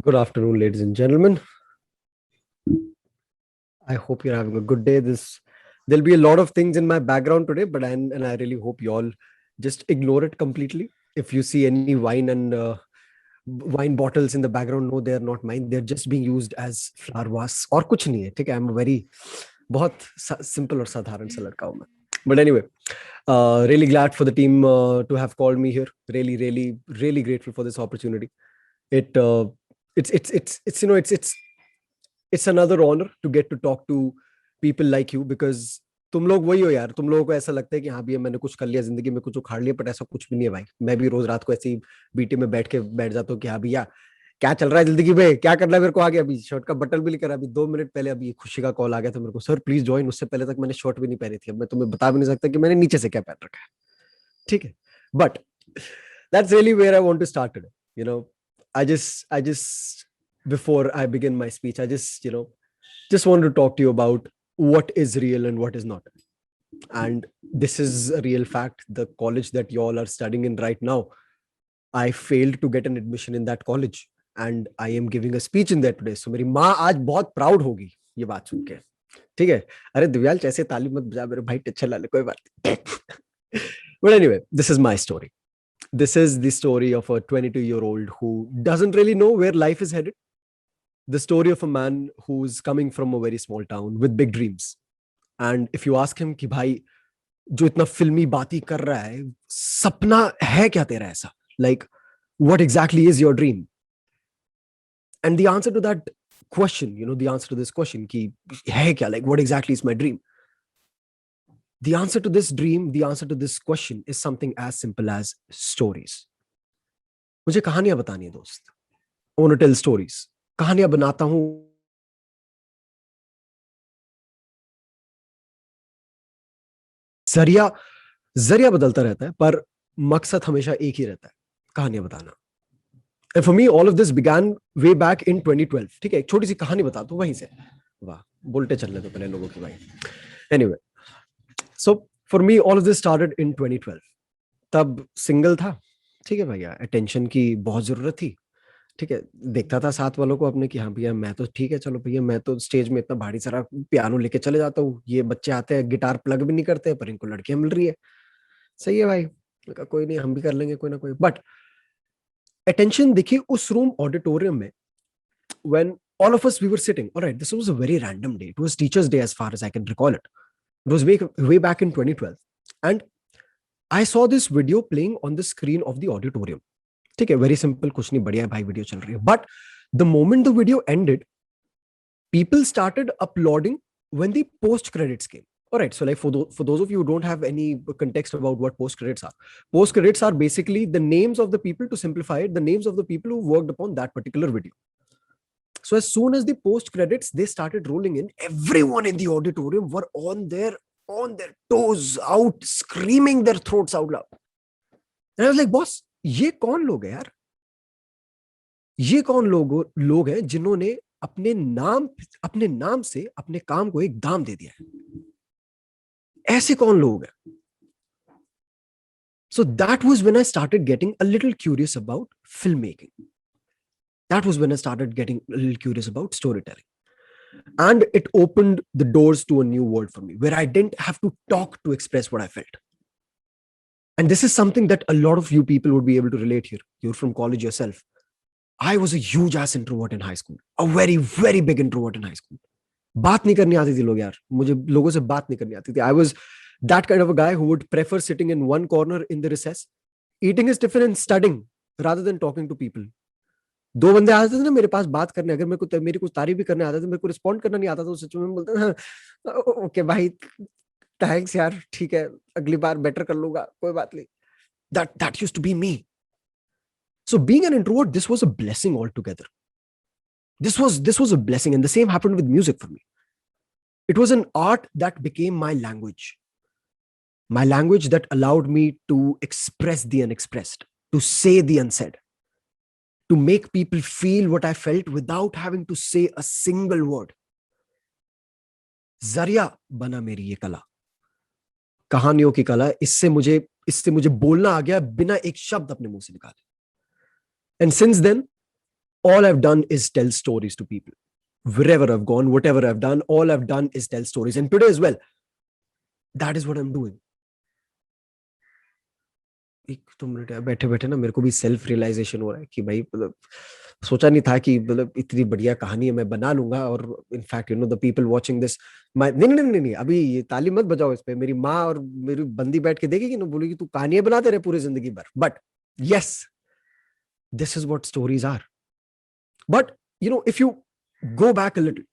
Good afternoon, ladies and gentlemen. I hope you're having a good day. There'll be a lot of things in my background today, but I really hope you all just ignore it completely. If you see any wine and wine bottles in the background, no, they're not mine. They're just being used as flower vase. और कुछ नहीं है, ठीक है? I'm a very बहुत simple और साधारण सा लड़का हूँ मैं. But anyway, really glad for the team to have called me here. Really grateful for this opportunity. It's another honor to get to talk to people like you because तुम लोग वही हो यार. तुम लोगों को ऐसा लगता है कि हाँ भैया मैंने कुछ कर लिया जिंदगी में, कुछ उखाड़ लिया, बट ऐसा कुछ भी नहीं है भाई. मैं भी रोज रात को ऐसे ही बीटी में बैठ जाता हूँ कि हाँ भैया क्या चल रहा है जिंदगी में, क्या करना है मेरे को आगे. अभी शर्ट का बटन भी नहीं करा, अभी 2 मिनट पहले अभी खुशी का कॉल आ गया था मेरे को, सर प्लीज ज्वाइन. उससे पहले तक मैंने शर्ट भी नहीं पहनी थी. अब मैं तुम्हें बता भी नहीं सकता कि मैंने नीचे से क्या पहन रखा है, ठीक है. But that's really where I want to start today. You know, I just before I begin my speech, I just want to talk to you about what is real and what is not. And this is a real fact. The college that you all are studying in right now, I failed to get an admission in that college and I am giving a speech in there today. So मेरी माँ आज बहुत proud होगी ये बात सुन के, ठीक है. अरे दिव्याल ऐसे ताली मत बजा मेरे भाई, टेंशन ला ले, कोई बात नहीं. But anyway, this is my story. This is the story of a 22-year-old who doesn't really know where life is headed. The story of a man who's coming from a very small town with big dreams. And if you ask him कि भाई जो इतना फिल्मी बाती कर रहा है, सपना है क्या तेरा ऐसा? Like, what exactly is your dream? And the answer to that question, the answer to this question कि है क्या? Like, what exactly is my dream? The answer to this dream, the answer to this question is something as simple as stories. मुझे कहानियां बतानी है दोस्त. I want to tell stories. कहानियां बनाता हूं. जरिया बदलता रहता है पर मकसद हमेशा एक ही रहता है, कहानियां बताना. And for me, all of this began way back in 2012. ठीक है, एक छोटी सी कहानी बता दूं वहीं से. वाह, बोलते चलने तो पहले लोगों की भाई. Anyway, so for me, all of this started in 2012. तब सिंगल था, ठीक है भैया. अटेंशन की बहुत जरूरत थी, ठीक है. देखता था साथ वालों को अपने कि हाँ भैया मैं तो ठीक है, चलो भैया मैं तो स्टेज में इतना भारी सारा पियानो लेके चले जाता हूँ. ये बच्चे आते हैं गिटार प्लग भी नहीं करते पर इनको लड़कियां मिल रही है. सही है भाई, कोई नहीं, हम भी कर लेंगे कोई ना कोई. बट अटेंशन देखिए उस रूम ऑडिटोरियम में, when all of us we were sitting, all right, this was a very random day. It was teachers day as far as I can recall it. It was way back in 2012 and I saw this video playing on the screen of the auditorium. ठीक है, very simple, कुछ नहीं, बढ़िया भाई video चल रही है. But the moment the video ended, people started applauding when the post credits came. All right, so like for those of you who don't have any context about what post credits are basically the names of the people, to simplify it, the names of the people who worked upon that particular video. So as soon as the post credits they started rolling in, everyone in the auditorium were on their toes, out screaming their throats out loud. And I was like, boss, ये कौन लोग है यार? ये कौन लोग हैं जिन्होंने अपने नाम से अपने काम को एक दाम दे दिया है? ऐसे कौन लोग हैं? So that was when I started getting a little curious about filmmaking. That was when I started getting a little curious about storytelling. And it opened the doors to a new world for me, where I didn't have to talk to express what I felt. And this is something that a lot of you people would be able to relate here. You're from college yourself. I was a huge ass introvert in high school. A very, very big introvert in high school. बात नहीं करनी आती थी लोग यार. मुझे लोगों से बात नहीं करनी आती थी. I was that kind of a guy who would prefer sitting in one corner in the recess, eating his tiffin and studying rather than talking to people. दो बंदे आते थे ना मेरे पास बात करने, अगर मेरी कुछ तारीफ भी करने आता था, मेरे को रिस्पॉन्ड करना नहीं आता था, सच में बोलता हाँ, ओके भाई थैंक्स यार, ठीक है, अगली बार बेटर कर लूंगा, कोई बात नहीं. That used to be me. So being an introvert, this was a blessing altogether. This was a blessing, and the same happened with music for me. It was an art that became my language that allowed me to express the unexpressed, to say the unsaid, to make people feel what I felt without having to say a single word. जरिया बना मेरी ये कला, कहानियों की कला. इससे मुझे बोलना आ गया बिना एक शब्द अपने मुंह से निकाले. And since then, all I've done is tell stories to people. Wherever I've gone, whatever I've done, all I've done is tell stories. And today as well, that is what I'm doing. एक तो minute यार, बैठे बैठे ना मेरे को भी self realisation हो रहा है कि भाई मतलब सोचा नहीं था कि मतलब इतनी बढ़िया कहानी है मैं बना लूंगा, और in fact you know the people watching this, नहीं नहीं नहीं नहीं, अभी ये ताली मत बजाओ इस पे, मेरी माँ और मेरी बंदी बैठ के देखेगी ना, बोलेगी तू कहानियां बनाते रहे पूरी जिंदगी भर, but yes, this is what stories are. But you know, if you go back a little,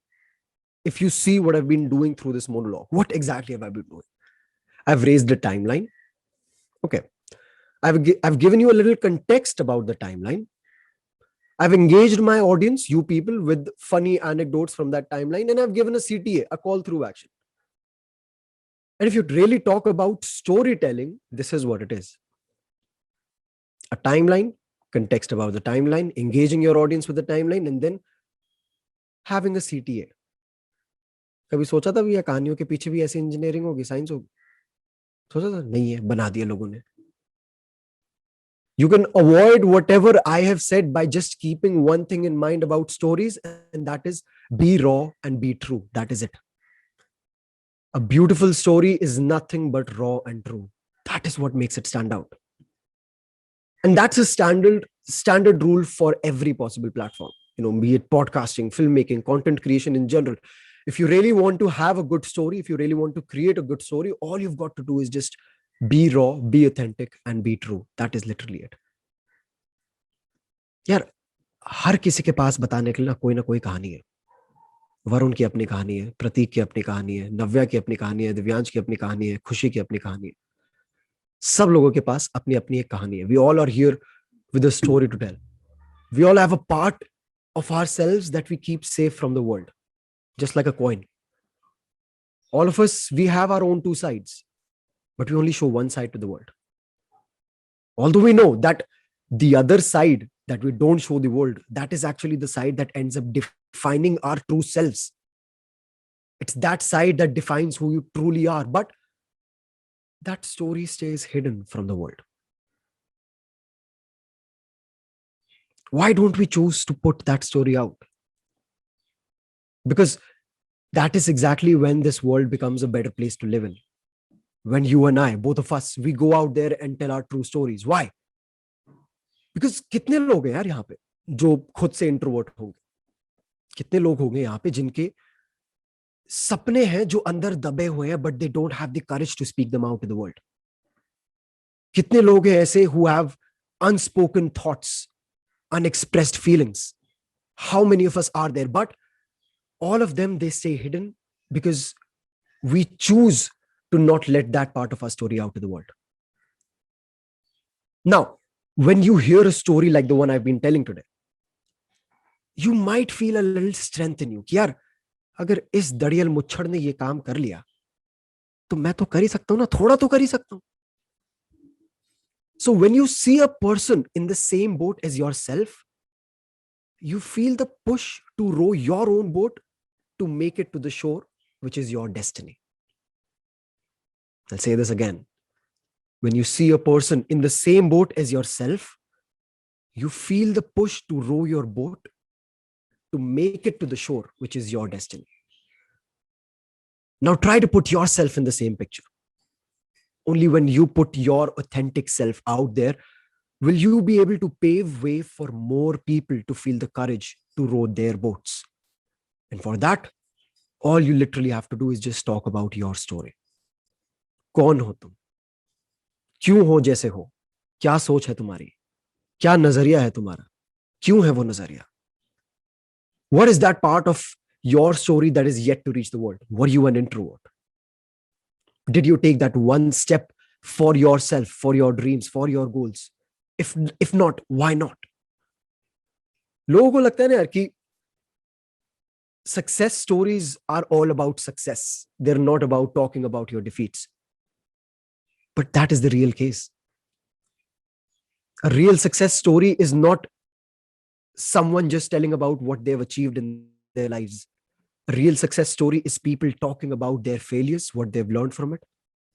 if you see what I've been doing through this monologue, what exactly have I been doing? I've raised a timeline. Okay. I've given you a little context about the timeline. I've engaged my audience, you people, with funny anecdotes from that timeline, and I've given a CTA, a call through action. And if you really talk about storytelling, this is what it is. A timeline, context about the timeline, engaging your audience with the timeline, and then having a CTA. कभी सोचा था भैया कहानियों के पीछे भी ऐसी engineering होगी, साइंस होगी? सोचा था? नहीं है, बना दिया लोगों ने. You can avoid whatever I have said by just keeping one thing in mind about stories, and that is be raw and be true. That is it. A beautiful story is nothing but raw and true. That is what makes it stand out. And that's a standard rule for every possible platform. You know, be it podcasting, filmmaking, content creation in general. If you really want to have a good story, if you really want to create a good story, all you've got to do is just be raw, be authentic, and be true. That is literally it. यार, हर किसी के पास बताने के लिए ना कोई कहानी है. वरुण की अपनी कहानी है, प्रतीक की अपनी कहानी है, नव्या की अपनी कहानी है, दिव्यांश की अपनी कहानी है, खुशी की अपनी कहानी है. सब लोगों के पास अपनी अपनी एक कहानी है. We all are here with a story to tell. We all have a part of ourselves that we keep safe from the world, just like a coin. All of us, we have our own two sides, but we only show one side to the world. Although we know that the other side that we don't show the world, that is actually the side that ends up defining our true selves. It's that side that defines who you truly are, but that story stays hidden from the world. Why don't we choose to put that story out? Because that is exactly when this world becomes a better place to live in. When you and I, both of us, we go out there and tell our true stories. Why? Because कितने लोग हैं यार यहाँ पे जो खुद से introvert होंगे? कितने लोग होंगे यहाँ पे जिनके सपने हैं जो अंदर दबे हुए हैं, but they don't have the courage to speak them out to the world? कितने लोग हैं ऐसे who have unspoken thoughts, unexpressed feelings? How many of us are there? But all of them, they stay hidden because we choose to not let that part of our story out to the world. Now, when you hear a story like the one I've been telling today, you might feel a little strength in you कि यार अगर इस दड़ियल मुच्छड़ ने ये काम कर लिया तो मैं तो कर ही सकता हूं ना, थोड़ा तो कर ही सकता हूं. So when you see a person in the same boat as yourself, you feel the push to row your own boat to make it to the shore, which is your destiny. I'll say this again. When you see a person in the same boat as yourself, you feel the push to row your boat to make it to the shore, which is your destiny. Now try to put yourself in the same picture. Only when you put your authentic self out there will you be able to pave way for more people to feel the courage to row their boats. And for that, all you literally have to do is just talk about your story. कौन हो तुम? क्यों हो जैसे हो? क्या सोच है तुम्हारी? क्या नजरिया है तुम्हारा? क्यों है वो नजरिया? What is that part of your story that is yet to reach the world? Were you an introvert? Did you take that one step for yourself, for your dreams, for your goals? If not, why not? लोगों को लगता है ना यार कि success stories are all about success. They're not about talking about your defeats. But that is the real case. A real success story is not someone just telling about what they've achieved in their lives. A real success story is people talking about their failures, what they've learned from it,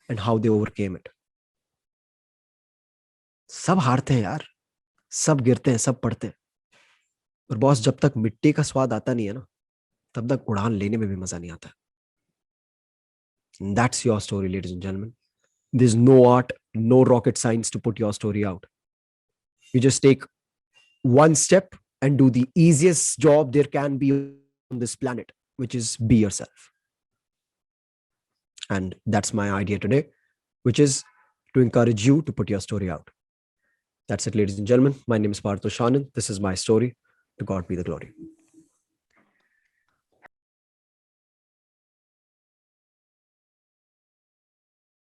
and how they overcame it. सब हारते हैं यार, सब गिरते हैं, सब पढ़ते हैं. और बॉस, जब तक मिट्टी का स्वाद आता नहीं है ना, तब तक उड़ान लेने में भी मजा नहीं आता. That's your story, ladies and gentlemen. There's no art, no rocket science to put your story out. You just take one step and do the easiest job there can be on this planet, which is be yourself. And that's my idea today, which is to encourage you to put your story out. That's it, ladies and gentlemen. My name is Paritosh Anand. This is my story. To God be the glory.